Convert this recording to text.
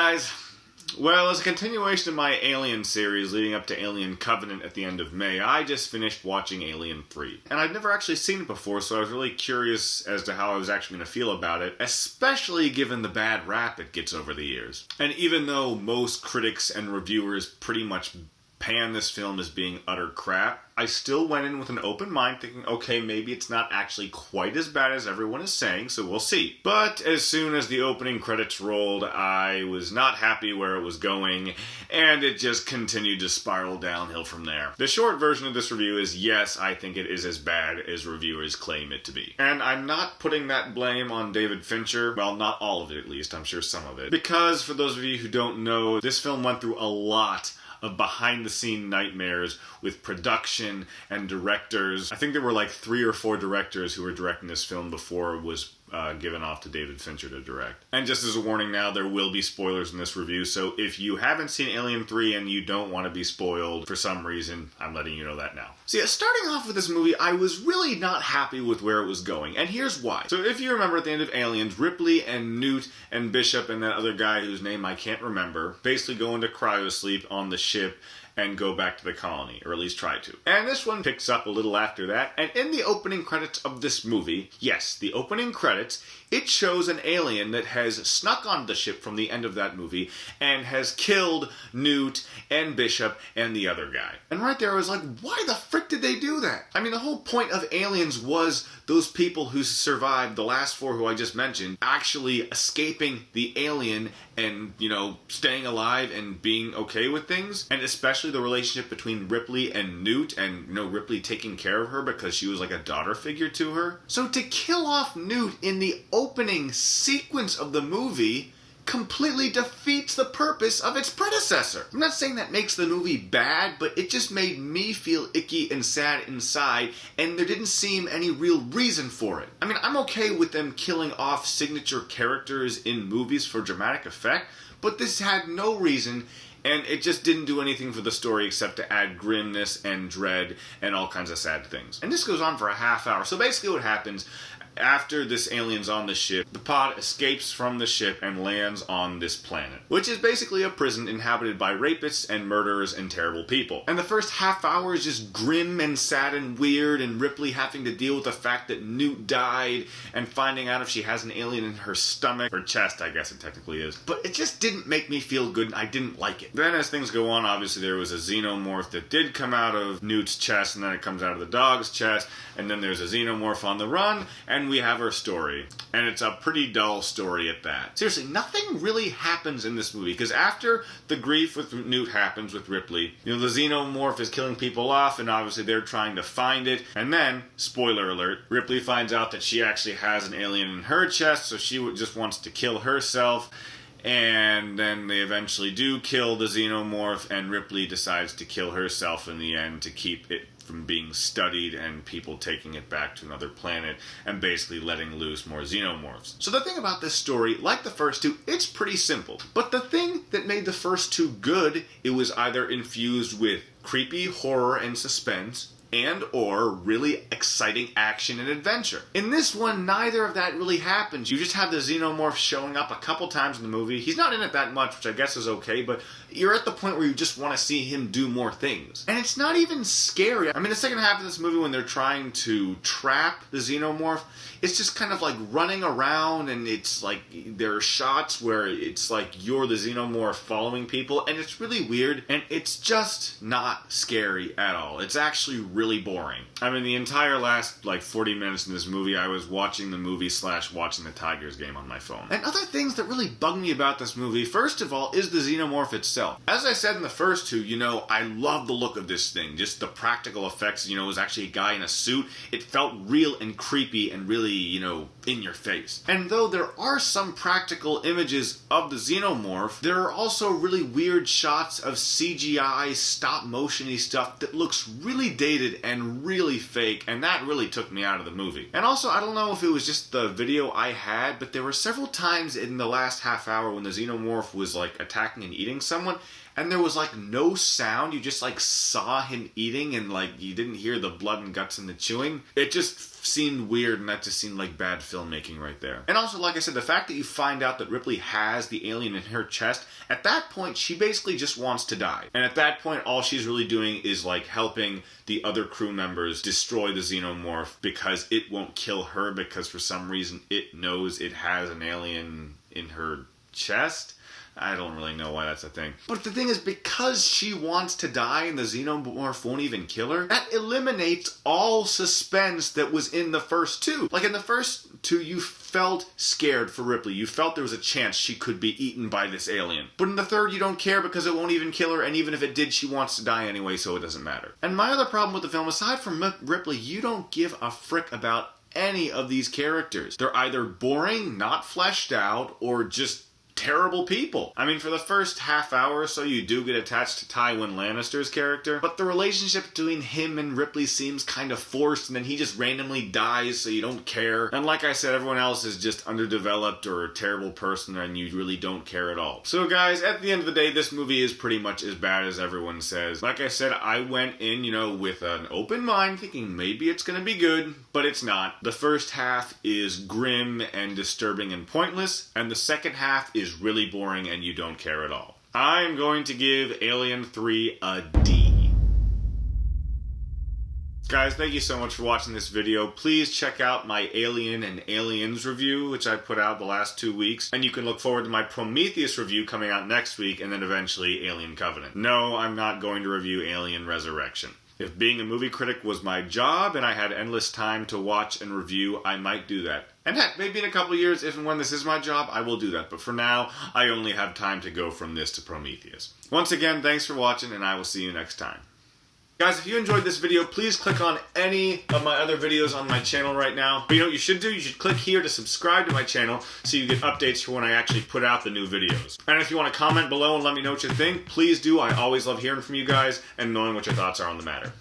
guys. Well, as a continuation of my Alien series leading up to Alien Covenant at the end of May, I just finished watching Alien 3. And I'd never actually seen it before, so I was really curious as to how I was actually going to feel about it, especially given the bad rap it gets over the years. And even though most critics and reviewers pretty much pan this film as being utter crap, I still went in with an open mind thinking, okay, maybe it's not actually quite as bad as everyone is saying, so we'll see. But as soon as the opening credits rolled, I was not happy where it was going, and it just continued to spiral downhill from there. The short version of this review is, yes, I think it is as bad as reviewers claim it to be. And I'm not putting that blame on David Fincher, well, not all of it at least, I'm sure some of it. Because, for those of you who don't know, this film went through a lot of behind-the-scene nightmares with production and directors. I think there were like 3 or 4 directors who were directing this film before it was given off to David Fincher to direct. And just as a warning now, there will be spoilers in this review, so if you haven't seen Alien 3 and you don't want to be spoiled for some reason, I'm letting you know that now. So yeah, starting off with this movie, I was really not happy with where it was going, and here's why. So if you remember at the end of Aliens, Ripley and Newt and Bishop and that other guy whose name I can't remember basically go into cryosleep on the ship and go back to the colony, or at least try to. And this one picks up a little after that, and in the opening credits of this movie, yes, the opening credits, it shows an alien that has snuck onto the ship from the end of that movie and has killed Newt and Bishop and the other guy. And right there I was like, why the frick did they do that? I mean, the whole point of Aliens was those people who survived, the last 4 who I just mentioned, actually escaping the alien and, staying alive and being okay with things. And especially the relationship between Ripley and Newt, and, Ripley taking care of her because she was like a daughter figure to her. So to kill off Newt in the opening sequence of the movie completely defeats the purpose of its predecessor. I'm not saying that makes the movie bad, but it just made me feel icky and sad inside, and there didn't seem any real reason for it. I mean, I'm okay with them killing off signature characters in movies for dramatic effect, but this had no reason, and it just didn't do anything for the story except to add grimness and dread and all kinds of sad things. And this goes on for a half hour. So basically what happens, after this alien's on the ship, the pod escapes from the ship and lands on this planet, which is basically a prison inhabited by rapists and murderers and terrible people. And the first half hour is just grim and sad and weird, and Ripley having to deal with the fact that Newt died and finding out if she has an alien in her stomach, or chest, I guess it technically is. But it just didn't make me feel good, and I didn't like it. Then as things go on, obviously there was a xenomorph that did come out of Newt's chest, and then it comes out of the dog's chest, and then there's a xenomorph on the run, and we have our story. And it's a pretty dull story at that. Seriously, nothing really happens in this movie, because after the grief with Newt happens with Ripley, the xenomorph is killing people off, and obviously they're trying to find it, and then, spoiler alert, Ripley finds out that she actually has an alien in her chest, so she just wants to kill herself. And then they eventually do kill the xenomorph, and Ripley decides to kill herself in the end to keep it from being studied and people taking it back to another planet and basically letting loose more xenomorphs. So the thing about this story, like the first 2, it's pretty simple. But the thing that made the first 2 good, it was either infused with creepy horror and suspense, and or really exciting action and adventure. In this one, neither of that really happens. You just have the xenomorph showing up a couple times in the movie. He's not in it that much, which I guess is okay, but you're at the point where you just want to see him do more things. And it's not even scary. I mean, the second half of this movie, when they're trying to trap the xenomorph, it's just kind of like running around, and it's like there are shots where it's like you're the xenomorph following people, and it's really weird, and it's just not scary at all. It's actually really boring. I mean, the entire last 40 minutes in this movie, I was watching the movie / watching the Tigers game on my phone. And other things that really bug me about this movie, first of all, is the xenomorph itself. As I said in the first 2, I love the look of this thing. Just the practical effects, it was actually a guy in a suit. It felt real and creepy and really, in your face. And though there are some practical images of the xenomorph, there are also really weird shots of CGI, stop-motion-y stuff that looks really dated and really fake, and that really took me out of the movie. And also, I don't know if it was just the video I had, but there were several times in the last half hour when the xenomorph was attacking and eating someone, and there was no sound. You just saw him eating, and you didn't hear the blood and guts and the chewing. It just seemed weird, and that just seemed like bad filmmaking right there. And also, like I said, the fact that you find out that Ripley has the alien in her chest, at that point, she basically just wants to die. And at that point, all she's really doing is like helping the other crew members destroy the Xenomorph because it won't kill her because for some reason it knows it has an alien in her chest. I don't really know why that's a thing. But the thing is, because she wants to die and the Xenomorph won't even kill her, that eliminates all suspense that was in the first two. Like in the first two, you felt scared for Ripley. You felt there was a chance she could be eaten by this alien. But in the third, you don't care because it won't even kill her, and even if it did, she wants to die anyway, so it doesn't matter. And my other problem with the film, aside from Ripley, you don't give a frick about any of these characters. They're either boring, not fleshed out, or just terrible people. I mean, for the first half hour or so, you do get attached to Tywin Lannister's character, but the relationship between him and Ripley seems kind of forced, and then he just randomly dies, so you don't care. And like I said, everyone else is just underdeveloped or a terrible person, and you really don't care at all. So guys, at the end of the day, this movie is pretty much as bad as everyone says. Like I said, I went in, with an open mind, thinking maybe it's gonna be good, but it's not. The first half is grim and disturbing and pointless, and the second half is really boring and you don't care at all. I'm going to give Alien 3 a D. Guys, thank you so much for watching this video. Please check out my Alien and Aliens review, which I put out the last 2 weeks. And you can look forward to my Prometheus review coming out next week, and then eventually Alien Covenant. No, I'm not going to review Alien Resurrection. If being a movie critic was my job and I had endless time to watch and review, I might do that. And heck, maybe in a couple years, if and when this is my job, I will do that. But for now, I only have time to go from this to Prometheus. Once again, thanks for watching, and I will see you next time. Guys, if you enjoyed this video, please click on any of my other videos on my channel right now. But you know what you should do? You should click here to subscribe to my channel so you get updates for when I actually put out the new videos. And if you want to comment below and let me know what you think, please do. I always love hearing from you guys and knowing what your thoughts are on the matter.